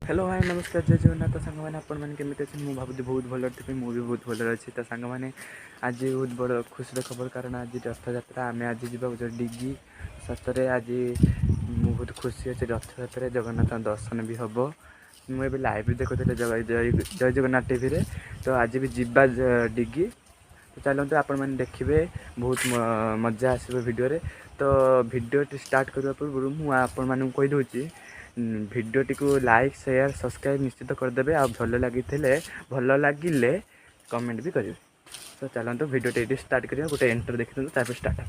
Hello hi नमस्कार जय जगन्नाथ सांग मैंने आपण मैंने केमी अच्छे मुझे भावी बहुत भल थी मुझे बहुत भल अच्छी तो सांग मैंने आज बहुत बड़ खुशी खबर कारण आज रथयात्रा आम आज जा डिगी सतरे आज बहुत खुशी अच्छे रथयात्रा जगन्नाथ दर्शन भी हम मुझे लाइव देखुली जय जगन्नाथ टीवी रे तो आज भी जीवा डिगी तो चलते आपण मैंने देखिए बहुत मजा आसो भिडियो तो भिडियो स्टार्ट करने पूर्व मुझे कहीदे भिडियोटी को लाइक शेयर सब्सक्राइब निश्चित करदे आ भल लगे कमेंट भी करेंगे तो चलते भिडियो स्टार्ट करिए गोटे एंटर देखते तापर स्टार्ट हो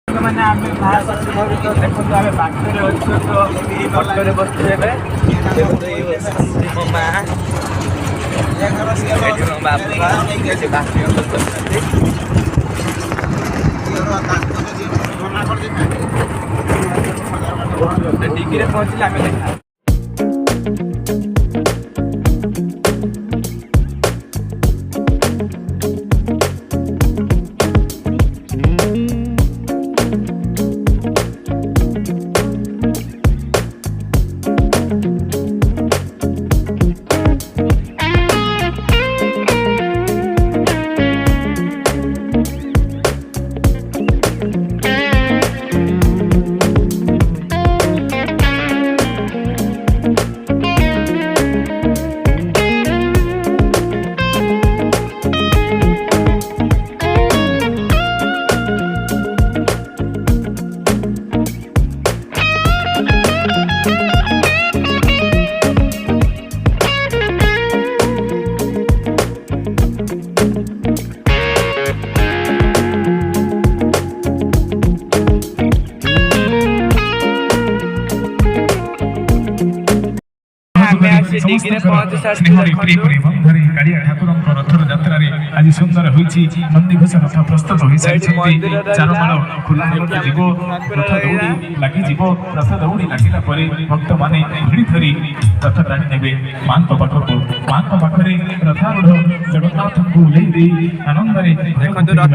मैंने देखते बसते डिग्री पहुँचले आम देखा आज सुंदर नंदीघोष रथ प्रस्तुत हो चारमाल खुला जीव रथ दौड़ी लगी रथ दौड़ी लगला भक्त माने भिड़ी धरी रथ टाणी ने मां पाखे रथारूढ़ जगन्नाथ को आनंद जगन्नाथ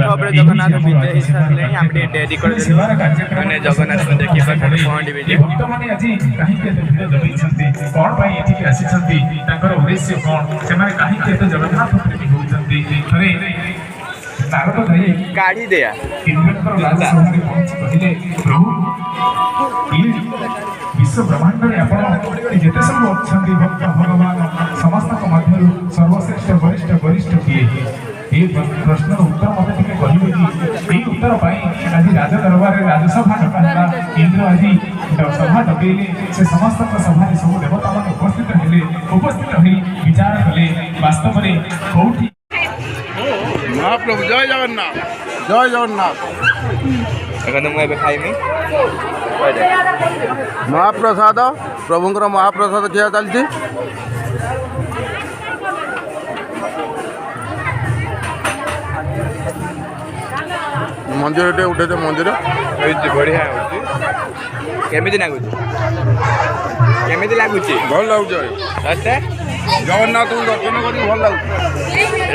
भक्त मैंने आज कहीं कौन उद्देश्य कौन से जगन्नाथ प्रेमी होती नारद जाई काढ़ी दिया इंद्रकर राजसभारे पहुंची कहले प्रभु ये विश्व ब्रह्मांड में आपण जेते सब अछंती भक्त भगवान समस्त मध्य सर्वश्रेष्ठ वरिष्ठ वरिष्ठ किए ये प्रश्न उत्तर मत टिके कहबे कि ए उत्तर पाई आज राजा दरबार रे राजसभा डकाला इंद्र आज सभा डकेले से समस्त सभा रे सब देवता मान उपस्थित होई विचार कले वास्तव में कोठी महाप्रभु जय जगन्नाथ जय जगन्नाथ एखन मैं खाइमी महाप्रसाद प्रभुंकर महाप्रसाद खिया चलती मंदिर उठे मंदिर बढ़िया केमिति लगुच केमिति लगुच भल लगुच जगन्नाथ दर्शन कर भल लगुच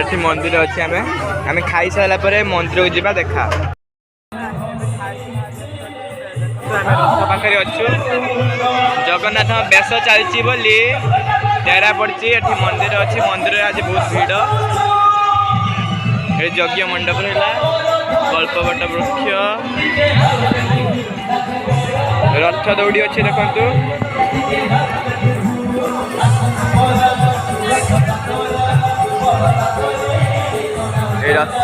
एठी मंदिर अच्छे आमे खाई सारा पर मंदिर को जीवा देखा पाखे अच्छु जगन्नाथ बेस चलती बोली तेरा पड़ी एठी मंदिर अच्छी मंदिर आज बहुत भीड़ ये यज्ञ मंडप है कल्पवट वृक्ष रथ दौड़ी अच्छी देखु रथ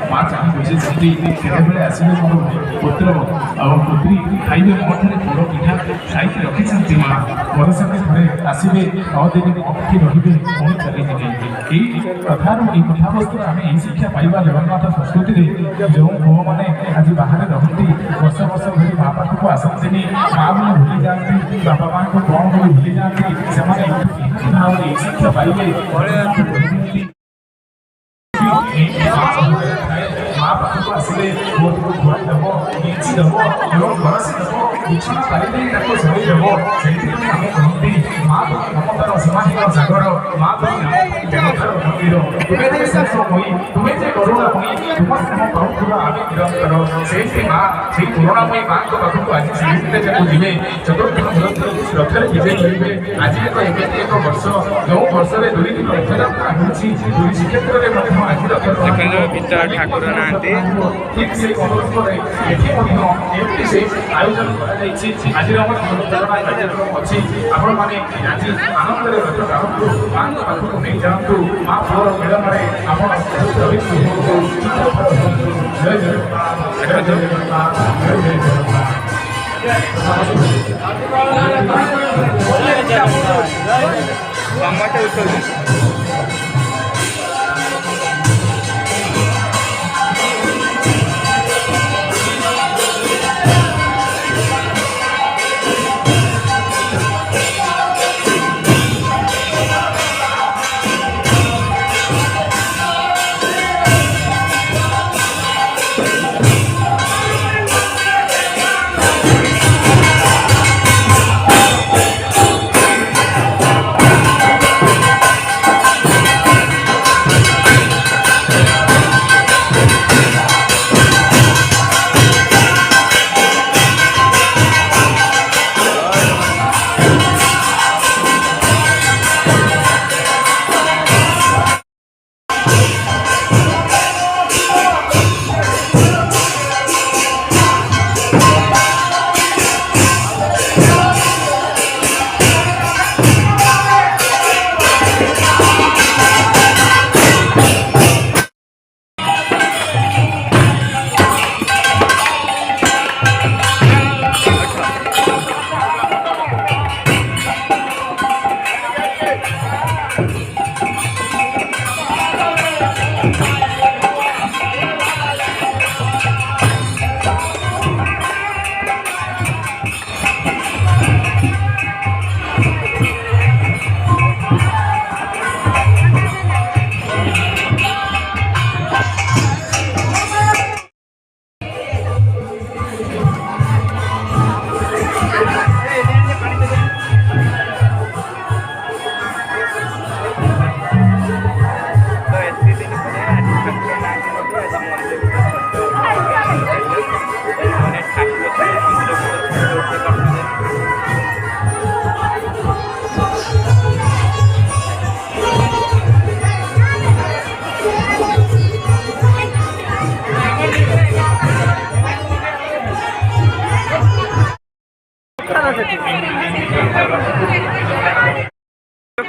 माँ चाहे बजे केतबे आसबे मोर पुत्र और पुत्री खाइबे मोठरे पोड़ पिठा खाइके रखिछन्ति माँ मोर संगे थरे आसबे 9 दिन अटकी रहिबे पुणी चली जिबे एई कथार एई कथा वस्तु आमे एई शिक्षा पाइबा जगन्नाथ संस्कृति रे जो भो माने आज बाहर रहंती वर्ष वर्ष धरि माँ पाखକୁ आसन्तिनी माँ बोली भूली जाती बापा माँ को कौन बोली भूली जाती से माने एई शिक्षा पाइबे माँ पाखକୁ ଆସିଲେ ବହୁତ ଘୋଡ଼ି ଦେବ କିଛି ଦେବ ଏବଂ ବରସି ଦେବ ବିଛଣା ପାରିଦେଇ ତାକୁ ଶୋଇ ଦେବ ସେଇଥିପାଇଁ ଆମେ କହନ୍ତି ମାଁ ପ୍ରତି ମମତାର ସୀମାହୀନ ସାଗର ମାଁ ପ୍ରତି ଦେବତାର ମନ୍ଦିର ତୁମେ ଯେ ସ୍ନେହମୟୀ ତୁମେ ଯେ କରୁଣାମୟୀ ତୁମ ସ୍ନେହ ପାଉଥିବା ଆମେ ନିରନ୍ତର ସେଇଠି ମାଁ ସେଇ କରୁଣାମୟୀ ମାଁଙ୍କ ପାଖକୁ ଆଜି ସମସ୍ତେ ଯାକୁ ଯିବେ ଚତୁର୍ଥ ରଥରେ ବିଜେ କରିବେ ଆଜି ଏମିତି ଏକ ବର୍ଷ ଯେଉଁ ବର୍ଷରେ 2 ଦିନ ରଥଯାତ୍ରା ହେଉଛି ପୁରୀ ଶ୍ରୀକ୍ଷେତ୍ରରେ ମଧ୍ୟ ଆଜି ଭିତର ଠାକୁର ନାହାନ୍ତି ठीक से अनुरोध एठी ମଧ୍ୟ ଏମିତି ସେ ଆୟୋଜନ କରାଯାଇଛି ଆଜିର ଆମର ଧର୍ମଧାରଣା କାର୍ଯ୍ୟକ୍ରମ ଅଛି ଆପଣ ମାନେ ଆଜି ଆନନ୍ଦରେ ରଥ ଟାଣନ୍ତୁ ମାଙ୍କ ପାଖକୁ ନେଇ ଯାଆନ୍ତୁ ମା ପୁଅର ମିଳନରେ ଆପଣ ରହିଛୁ ଜୟ ଜଗନ୍ନାଥ ଜୟ ଜଗନ୍ନାଥ ଜୟ ଜଗନ୍ନାଥ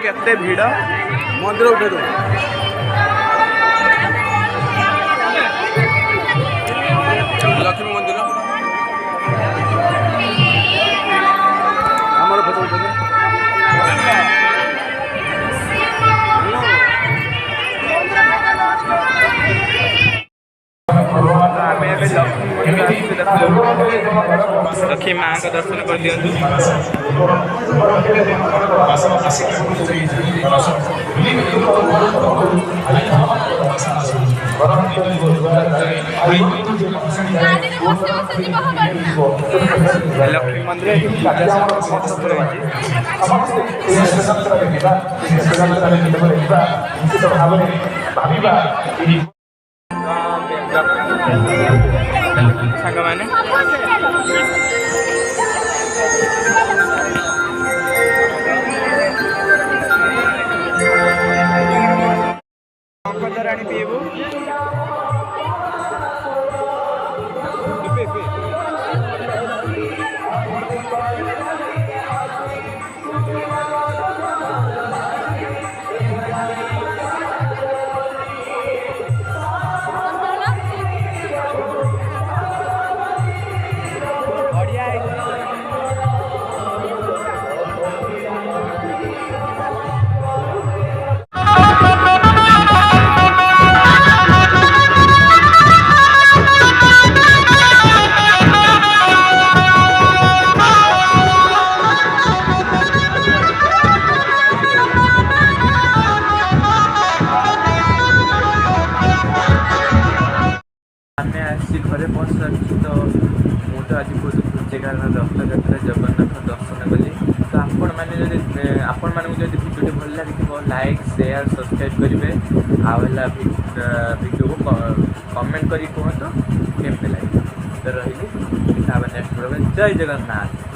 केते भिड़ मंदिर उठे दो लक्ष्मी मंदिर आमर फोटो उठे लक्ष्मी माँ का दर्शन कर दिया लक्ष्मी मंदिर साଙ୍ଗमाने राणी पीबू आमे आसी घरे पहुँच सारी तो मुझे आज बहुत खुशी कारण रथयात्रा जगन्नाथ दर्शन कली तो आपण मैंने भिडियो भल लगी लाइक शेयर सब्सक्राइब करेंगे आला भिडियो को कमेंट करी कहतु केमती लगे तो रही नेक्स्ट वीडियो जय जगन्नाथ।